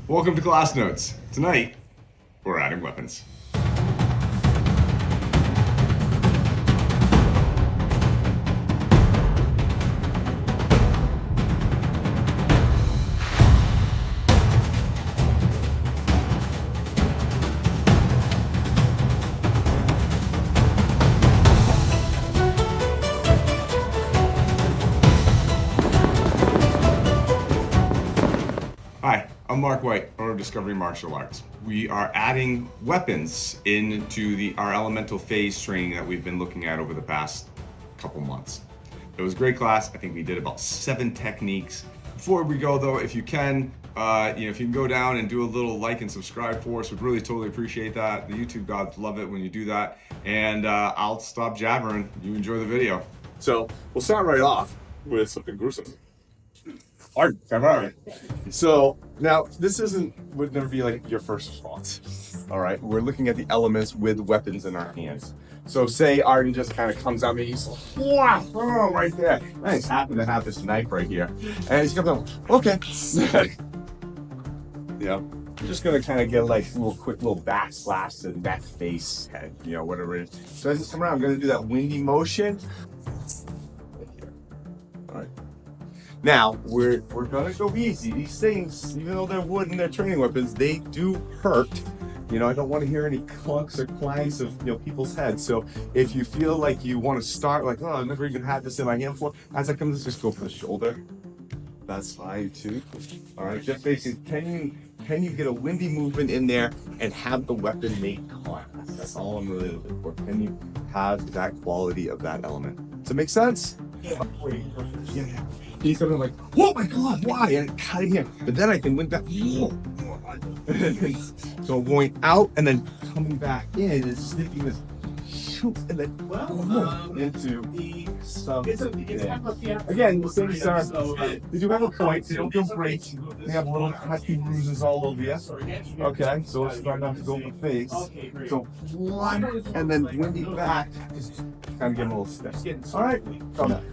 Welcome to Class Notes. Tonight, we're adding weapons. Hi, I'm Mark White, owner of Discovery Martial Arts. We are adding weapons into our elemental phase training that we've been looking at over the past couple months. It was a great class. I think we did about 7 techniques. Before we go though, if you can, if you can go down and do a little like and subscribe for us, we'd really totally appreciate that. The YouTube gods love it when you do that. And I'll stop jabbering. You enjoy the video. So we'll start right off with something gruesome. Art. So now this would never be like your first response. All right, we're looking at the elements with weapons in our hands. So say Arden just kind of comes at me, he's like, wow, right there. I just happen to have this knife right here. And he's gonna go, okay. I'm just gonna kind of get like a quick little backslash to neck, face, head, whatever it is. So as I come around, I'm gonna do that windy motion. Right here. All right. Now, we're gonna go easy. These things, even though they're wood and they're training weapons, they do hurt. I don't want to hear any clunks or clangs of people's heads. So if you feel like you want to start like, oh, I've never even had this in my hand before, as I come to just go for the shoulder. That's fine too. All right, just basically, can you get a windy movement in there and have the weapon make contact? That's all I'm really looking for. Can you have that quality of that element? Does it make sense? Yeah. He's gonna like, oh my god, why? And cut him. But then I can win back. So going out and then coming back in and sneaking this shoot and then into some. Again, the things are, they do have a point, they don't feel great. They have little happy bruises all over you. Okay, so let's try not to go in the face. So one, and then windy back. Kind of get a little stiff. All right,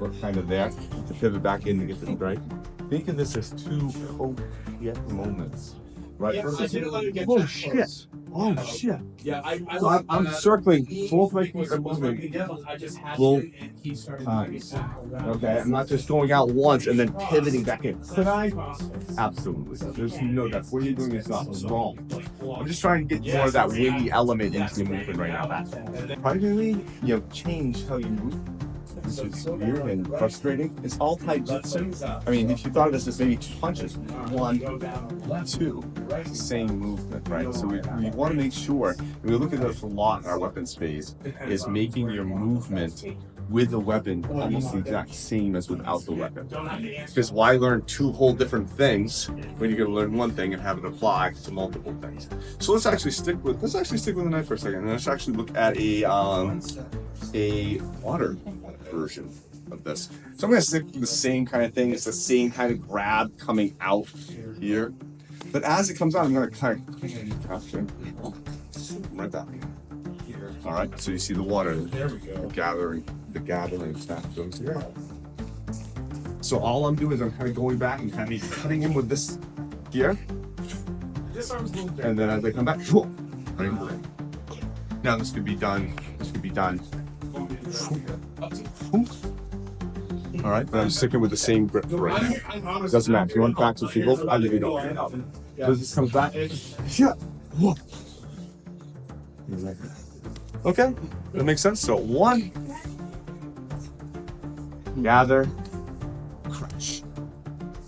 we're kind of there to pivot back in to get this right. Think of this as 2 co-create moments, right? Oh shit! Oh shit! Yeah, so I'm circling both my feet are moving both times. Okay, I'm not just going out once and then pivoting back in. Could I? Absolutely. There's no doubt. What you're doing is not wrong. I'm just trying to get more of that windy element into your movement right now. Primarily, change how you move. This is weird and frustrating. It's all Taijutsu. I mean, if you thought of this as maybe 2 punches, 1, 2, same movement, right? So we want to make sure, and we look at this a lot in our weapons phase, is making your movement with the weapon almost the exact same as without the weapon. Because why learn 2 whole different things when you're going to learn one thing and have it apply to multiple things? So let's actually stick with the knife for a second, and let's actually look at a water version of this. So I'm going to stick with the same kind of thing. It's the same kind of grab coming out here. But as it comes out, I'm going to kind of capture right back. All right, so you see the water the gathering stuff goes here. So all I'm doing is I'm kind of going back and kind of cutting in with this here. And then as I come back, right. Now this could be done. All right, but I'm sticking with the same grip right now. Doesn't matter. If you want to practice with people, I'll leave it open. This comes back. Okay, that makes sense. So 1, gather, crunch.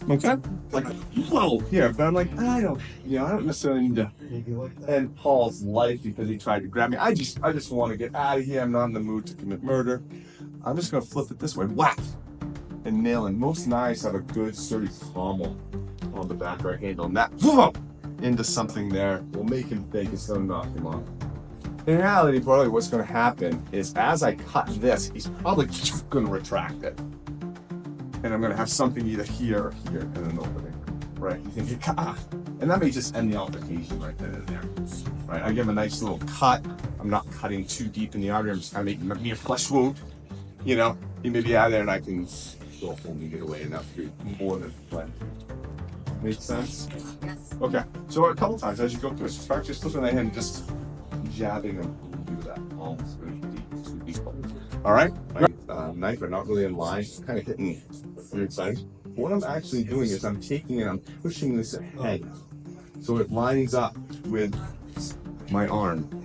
Okay, like whoa here, but I'm like I don't necessarily need to end Paul's life because he tried to grab me. I just want to get out of here. I'm not in the mood to commit murder. I'm just gonna flip it this way, whack, and nail it. Most knives have a good sturdy pommel on the back right handle, and that into something there will make him think it's gonna knock him off. In reality, probably what's going to happen is as I cut this, he's probably going to retract it. And I'm going to have something either here or here and an opening, right? You think, and that may just end the altercation right then and there, right? I give him a nice little cut. I'm not cutting too deep in the artery. I'm just kind of making me a flesh wound. He may be out there and I can go home and get away, and that's more than plenty. Makes sense? Okay. So a couple times as you go through it, start just flipping that hand, just jabbing and do that. All right. Knife are not really in line, kind of hitting weird sides. What I'm actually doing is I'm taking and I'm pushing this ahead, so it lines up with my arm.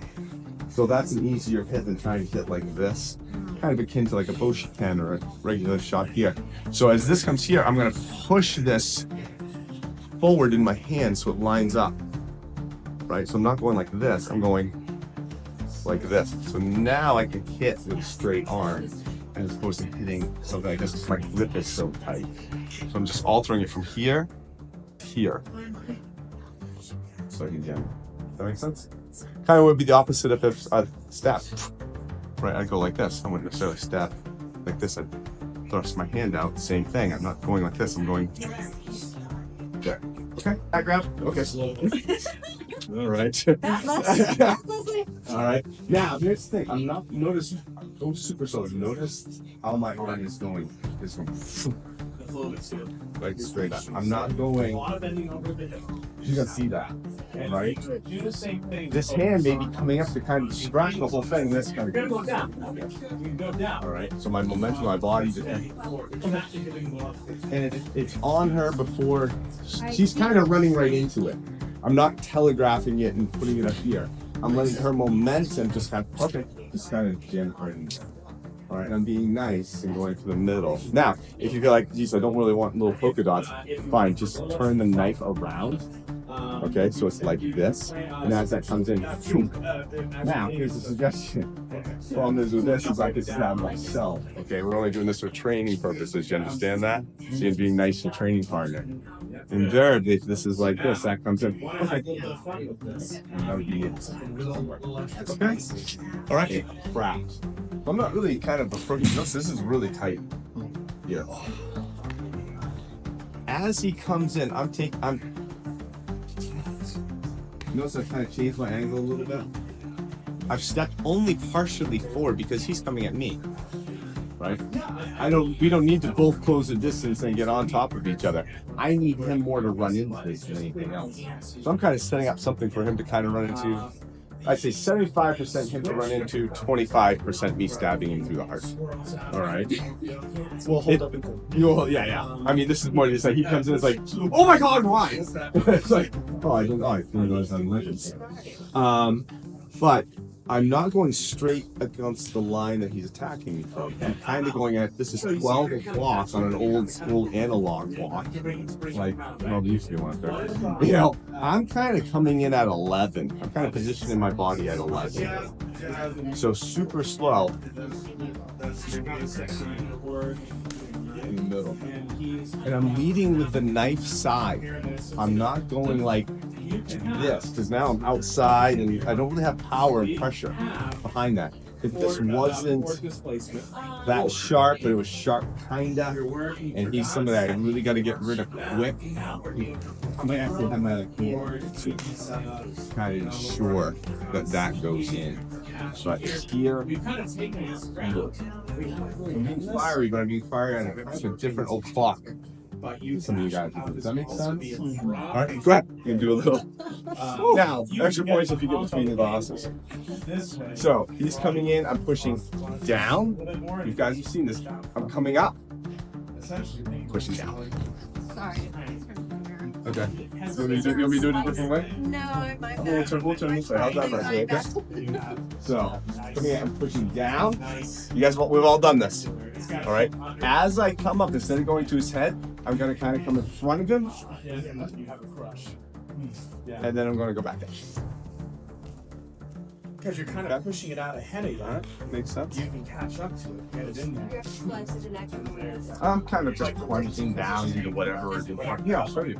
So that's an easier hit than trying to hit like this. Kind of akin to like a Boshiken or a regular shot here. So as this comes here, I'm gonna push this forward in my hand so it lines up, right? So I'm not going like this, I'm going like this. So now I can hit with a straight arm as opposed to hitting something like this because my grip is so tight. So I'm just altering it from here to here. So I can jam. Does that make sense? Kind of would be the opposite of if I step, right? I'd go like this. I wouldn't necessarily step like this. I'd thrust my hand out. Same thing. I'm not going like this. I'm going there. Okay. I grab. Okay. All right. All right. Now here's the thing. I'm not notice. Go super slow. Notice how my arm is going. This one. Like straight up. I'm not going. You can see that, right? This hand may be coming up to kind of distract the whole thing. This kind of goes down. All right. So my momentum, my body, and it's on her before she's kind of running right into it. I'm not telegraphing it and putting it up here. I'm letting her momentum just kind of just kind of jam right in there. All right, and I'm being nice and going to the middle. Now, if you feel like, geez, I don't really want little polka dots, fine, just turn the knife around. Okay, so it's like this, and as that comes in, now here's a suggestion. The problem is with this is I can stab myself. Okay, we're only doing this for training purposes. You understand that? So you're being nice to training partner. Invariably, if this is like this, that comes in. That would be it. Okay. All right. Wrapped. I'm not really kind of approaching this. This is really tight. Yeah. As he comes in, notice I kind of changed my angle a little bit. I've stepped only partially forward because he's coming at me, right? We don't need to both close the distance and get on top of each other. I need him more to run into this than anything else. So I'm kind of setting up something for him to kind of run into. I'd say 75% him to run into, 25% me stabbing him through the heart. All right. We'll hold up until. Yeah. I mean, this is more just like he comes in, it's like, oh my God, why? It's like, I didn't realize I'm legend. But I'm not going straight against the line that he's attacking me from. I'm kind of going at, this is 12 o'clock on an old school analog clock. Like, well, used to be one there. You know, I'm kind of coming in at 11. I'm kind of positioning my body at 11. So super slow. In the middle. And I'm leading with the knife side. I'm not going like this, because now I'm outside and I don't really have power and pressure behind that. If this wasn't that sharp, but it was sharp kinda, and he's somebody I really got to get rid of quick, I might actually have my hand to kind of ensure that that goes in. But here, I'm being fiery, but I'm being fiery on a different old clock. Some of you guys, does that make sense? All right, go ahead. You can do a little. Now, extra points if you get between the glasses. So he's coming in. I'm pushing down. You guys have seen this. I'm coming up. Pushing down. Sorry. Okay. You want me to do it a different way? No, it might not. We'll turn this way. How's that right? Okay. So, coming in, I'm pushing down. You guys, we've all done this. All right. As I come up, instead of going to his head, I'm going to kind of come in front of him. And then I'm going to go back down. Because you're kind of pushing it out ahead of you. All right. Makes sense. You can catch up to it, get it in there. I'm kind of just plunging down into whatever. Yeah, I'll show you.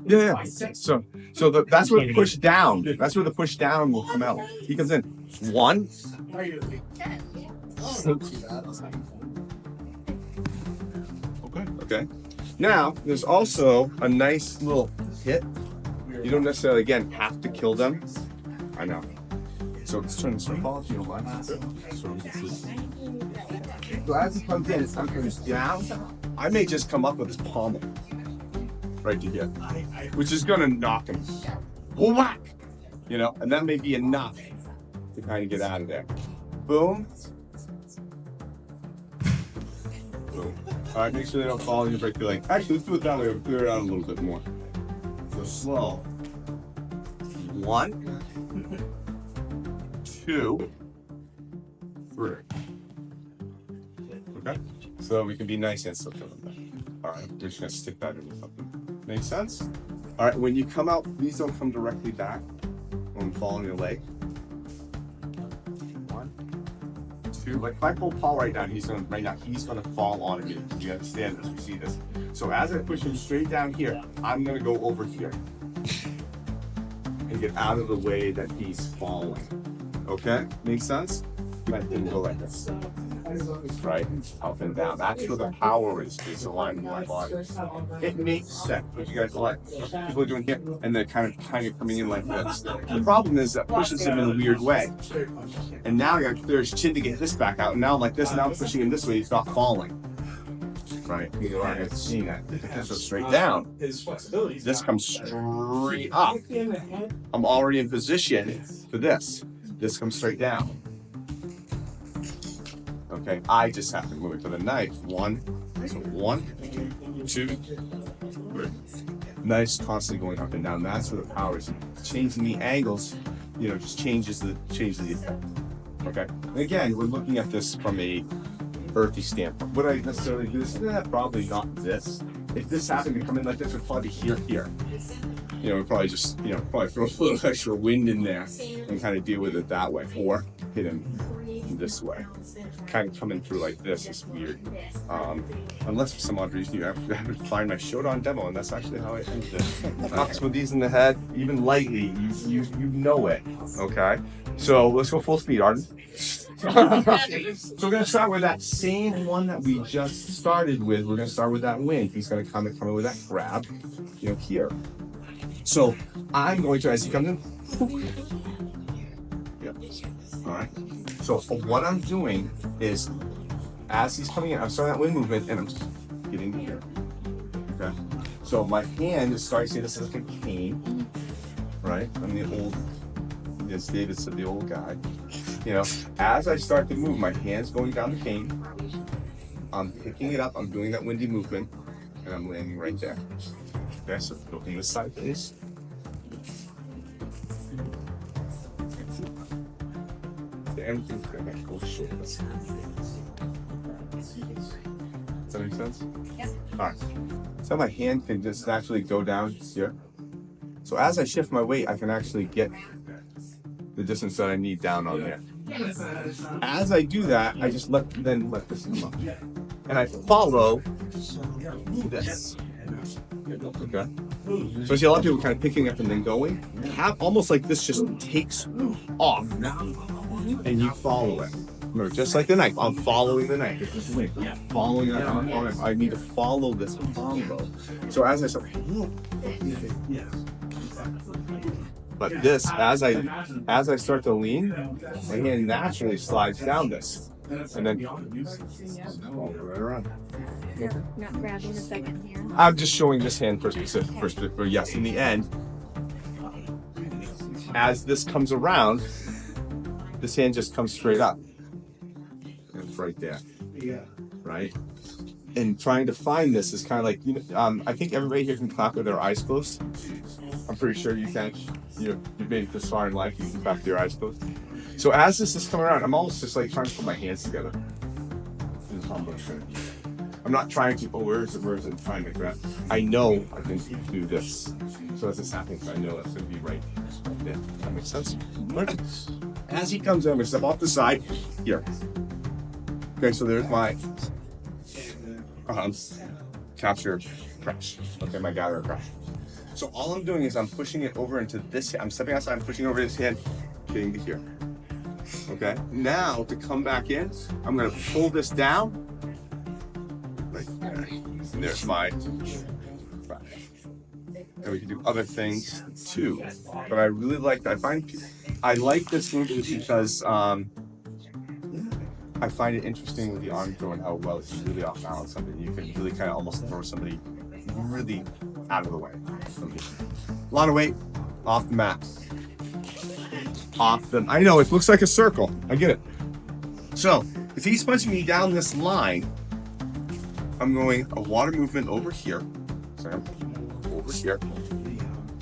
Yeah. So that's where the push down. That's where the push down will come out. He comes in. 1. Okay. Now there's also a nice little hit. You don't necessarily, again, have to kill them. I know. So let's turn this ball if you don't mind. So we can see. So as he comes in, it's time to come down. I may just come up with his pommel right to here, which is gonna knock him. Whack! You know, and that may be enough to kind of get out of there. Boom. Boom. All right, make sure they don't fall and you break your leg. Actually, let's do it that way. We'll clear it out a little bit more. So slow. 1, 2, 3. Okay? So we can be nice and still kill them back. All right, we're just gonna stick that in with something. Make sense? All right, when you come out, please don't come directly back when I'm following your leg. 1, 2. Like if I pull Paul right now, he's gonna fall on me. You understand this? We see this. So as I push him straight down here, I'm gonna go over here and get out of the way that he's falling. Okay? Make sense? Let him go like this. Right? Up and down. That's where the power is aligned with my body. It makes sense. What you guys like? People are doing here and they're kind of coming in like this. The problem is that pushes him in a weird way. And now I gotta clear his chin to get this back out. And now I'm like this, now I'm pushing him this way, he's not falling. Right? You are seeing that. So straight down. This comes straight up. I'm already in position for this. This comes straight down. Okay, I just have to move it to the knife. 1, so 1, 2, 3. Nice, constantly going up and down. That's where the power is. Changing the angles, you know, just changes the effect. Okay. And again, we're looking at this from a earthy standpoint. Would I necessarily do this? Probably not this. If this happened to come in like this, it'd probably be here. You know, we'd probably just, probably throw a little extra wind in there and kind of deal with it that way, or hit him this way. Kind of coming through like this is weird. Unless for some odd reason you have to find my Shodan demo, and that's actually how I ended it. Knocks with these in the head, even lightly, you know it. Okay, so let's go full speed, Arden. So we're gonna start with that same one that we just started with. We're gonna start with that wind. He's gonna come in with that grab, here. So I'm going to, as he comes in, yep. All right. So what I'm doing is, as he's coming in, I'm starting that wind movement, and I'm just getting here. Okay. So my hand is starting to see this as like a cane, right? I'm the old, as David said, the old guy. As I start to move, my hand's going down the cane. I'm picking it up. I'm doing that windy movement, and I'm landing right there. Okay. So go from this side, please. Everything's gonna go short. Does that make sense? Yep. Alright. So my hand can just naturally go down here. So as I shift my weight, I can actually get the distance that I need down on there. As I do that, I just let this come up. And I follow this. Okay. So I see a lot of people kind of picking up and then going. Almost like this just takes off. And you follow it. Remember, just like the knife, I'm following the knife. Following it, I need to follow this combo. So as I start, but this, as I start to lean, my hand naturally slides down this, and then right around. You're not grabbing the second hand. I'm just showing this hand first, or yes, in the end, as this comes around, this hand just comes straight up. And it's right there. Yeah. Right? And trying to find this is kind of like, I think everybody here can clap with their eyes closed. I'm pretty sure you can. You've made it this far in life, you can clap with your eyes closed. So as this is coming around, I'm almost just like trying to put my hands together. I'm not trying to, where's it, trying to grab. I know I can do this. So as this happens, I know that's going to be right there. That makes sense? As he comes in, I'm going to step off the side here. Okay, so there's my capture crash. Okay, my gather crash. So all I'm doing is I'm pushing it over into this. I'm stepping outside, I'm pushing over this hand, getting to here. Okay, now to come back in, I'm going to pull this down. Right there. And there's my crash. And we can do other things too. But I really like, I like this movement because I find it interesting with the arm throw and how well it's really off balance something. You can really kind of almost throw somebody really out of the way. A lot of weight off the mat. Off the, I know it looks like a circle. I get it. So if he's punching me down this line, I'm going a water movement over here. Sorry, over here.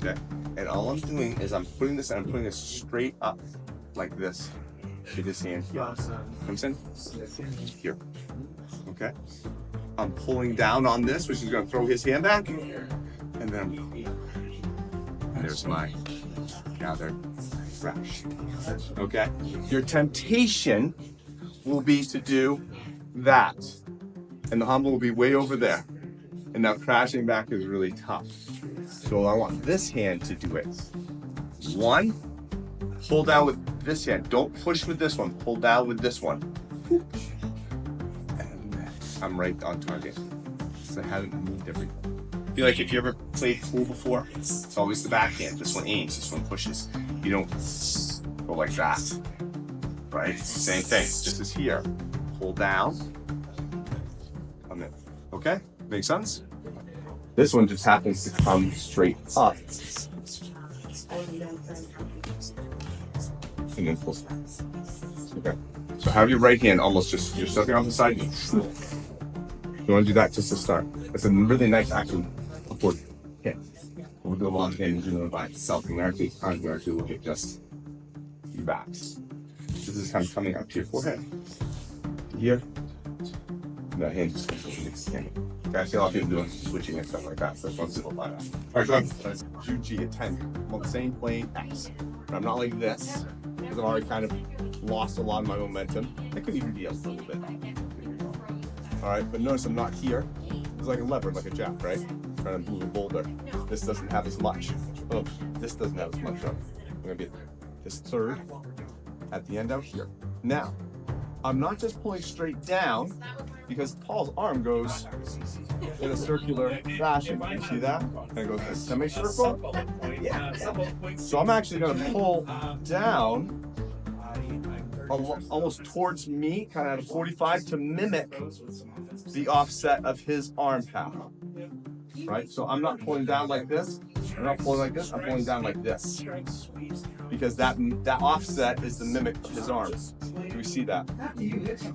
Okay. And all I'm doing is I'm putting this straight up like this. With this hand here. Comes in here. Okay. I'm pulling down on this, which is going to throw his hand back, and then there's my gathered fresh. Okay. Your temptation will be to do that, and the Hanbo will be way over there, and now crashing back is really tough. So I want this hand to do it. One. Pull down with this hand. Don't push with this one. Pull down with this one. And I'm right on target. So I haven't moved everything. I feel like if you ever played pool before, it's always the backhand. This one aims, this one pushes. You don't go like that. Right? Same thing. This is here. Pull down. Come in. Okay? Make sense? This one just happens to come straight up. And then pull. Okay. So have your right hand almost just, you're stepping off the side. You want to do that just to start. It's a really nice action upward hit. We'll do a long hand and by itself. And actually, I'm going to look at just your backs. This is kind of coming up to your forehead. Here. And that hand just goes extending. Okay, I see a lot of people doing switching and stuff like that. So it's one simple by that. All right, so Juji at 10. I'm on the same plane X. But I'm not like this. Because I've already kind of lost a lot of my momentum. I could even be up a little bit. All right, but notice I'm not here. It's like a leopard, like a jack, right? Trying to move a boulder. This doesn't have as much. Oh, this doesn't have as much. I'm gonna be this third at the end out here. Now, I'm not just pulling straight down because Paul's arm goes in a circular fashion. You see that? And it goes in a semicircle. Yeah. So I'm actually going to pull down almost towards me, kind of at a 45 to mimic the offset of his arm path. Right? So I'm not pulling down like this. I'm not pulling like this. I'm pulling down like this. Because that offset is the mimic of his arms. Do we see that?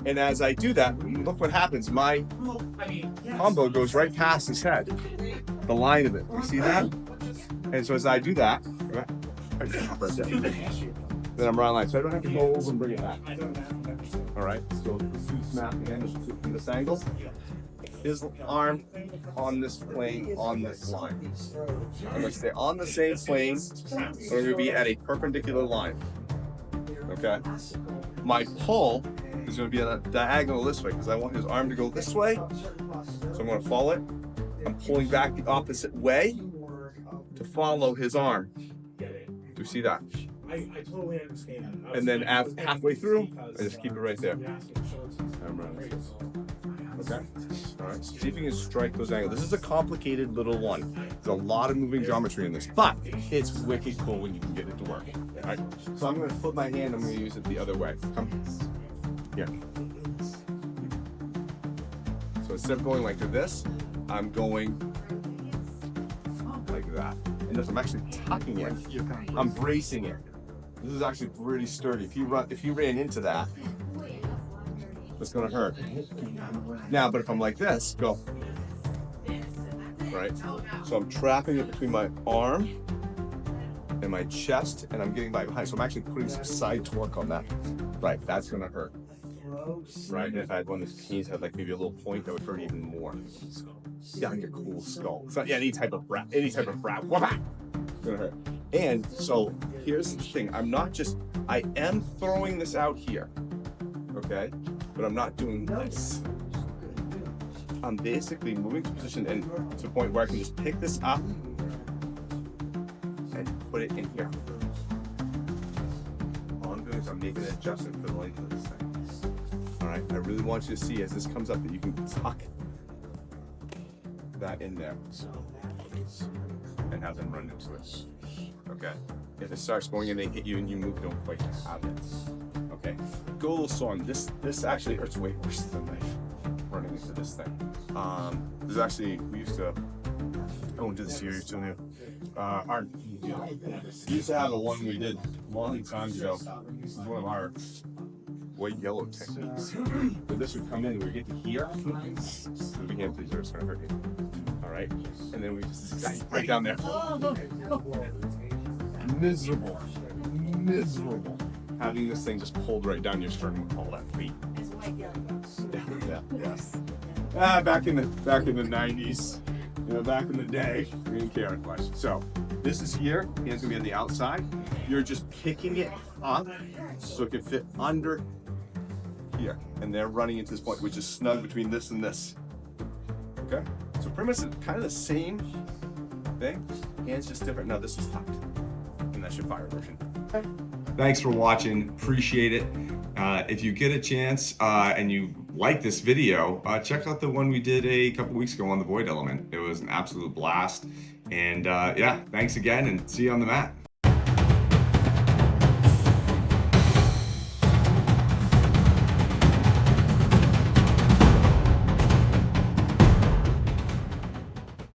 And as I do that, look what happens. My Hanbo goes right past his head. The line of it. Do you see that? And so as I do that, then I'm running line. So I don't have to go over and bring it back. All right. So snap again from this angle. His arm on this plane, on this line. I'm going to stay on the same plane. We're going to be at a perpendicular line. Okay. My pull is going to be at a diagonal this way because I want his arm to go this way. So I'm going to follow it. I'm pulling back the opposite way to follow his arm. Do you see that? I totally understand. And then halfway through, I just keep it right there. Okay. All right. See if you can strike those angles. This is a complicated little one. There's a lot of moving geometry in this, but it's wicked cool when you can get it to work. All right. So I'm going to flip my hand. I'm going to use it the other way. Come here. So instead of going like this, I'm going like that. And notice I'm actually tucking it. I'm bracing it. This is actually pretty sturdy. If you ran into that, it's gonna hurt. Now, but if I'm like this, go. Right? So I'm trapping it between my arm and my chest, and I'm getting by behind. So I'm actually putting some side torque on that. Right, that's gonna hurt. Right? And if I had one of these keys had like maybe a little point, that would hurt even more. Yeah, like a cool skull. It's not any type of wrap. It's gonna hurt. And so here's the thing. I am throwing this out here. Okay? But I'm not doing this. I'm basically moving to position and to a point where I can just pick this up and put it in here. All I'm doing is I'm making an adjustment for the length of this thing. All right, I really want you to see as this comes up that you can tuck that in there and have them run into it. Okay. If it starts going and they hit you and you move, don't quite have it. Okay. Go a little slow on this. This actually hurts way worse than knife running into this thing. There's actually, we used to, I won't do this here, you're still new. We used to have a one we did a long time ago. This is one of our white yellow techniques. But this would come in, we would get to here. We can't please, it's gonna hurt you. All right. And then we just right down there. Miserable. Miserable. Having this thing just pulled right down your sternum with all that weight. Yeah. Back in the 90s, you know, back in the day, we didn't care much. So this is here, hands gonna be on the outside. You're just picking it up so it can fit under here. And they're running into this point, which is snug between this and this. Okay? So pretty much kind of the same thing. Hands just different. No, this is tucked. And that's your fire version. Thanks for watching. Appreciate it. If you get a chance and you like this video, check out the one we did a couple weeks ago on the void element. It was an absolute blast. And yeah, thanks again and see you on the mat.